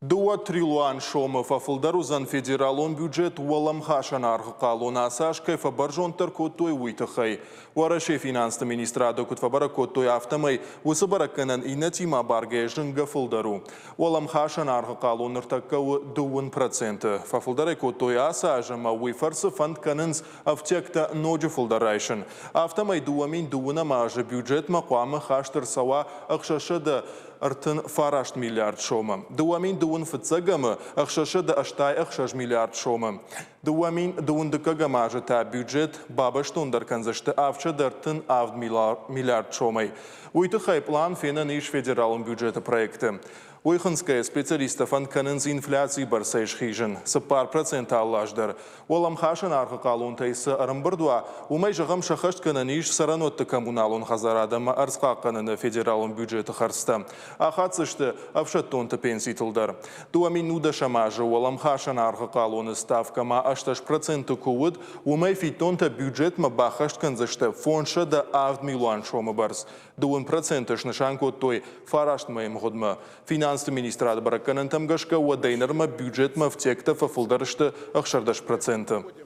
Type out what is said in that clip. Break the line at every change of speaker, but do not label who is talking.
2 триллион шомов афылдарузан федералон бюджет уалам хашан арғықалон асаш кайфа баржонтар коттой уйтахай. Уараше финансты министрады күтфабара коттой автомай усы баракканан инатима барге жынға фылдару. Уалам хашан арғықалон ыртаккауы 2%. Фафылдары коттой аса ажыма уйфарсы фандканынс автекта ноджы фылдарайшын. Автомай дуамин дуына мажы бюджет мақуамы хаштыр сауа ақшашыды артын фарашт миллиард шома. Дуамин дуын фыцагамы ақшашыды аштай ақшаш миллиард шома. Дуамин дуын дыкагама та бюджет бабаштондар канзашты авчады артын авд миллиард шомай. Уйтыхай план фенан иш федералын бюджета проекты. Уйхынская специалистов анканынз инфляции барсайш хижин. Сыпар процент аллаждар. Олам хашын арқықалун тайсы арымбырдуа. Умай жағам шахашт канан иш саранотты коммуналун хазарадама арсқа кананы федералын бюджеты харста. Ахатсышты авшаттонты пенситылдар. Дуамин нуда шамажы олам хашын арқықалуны ставкама 80% куыд. Умай фитонта бюджетма бахашт канзашты фонша да авд миллион шомы барс. 2% нышанку той фарашт маем годма. Финансты министрады баракканын тамгашка уадайнарма бюджетма в текта фафылдарышты 60%.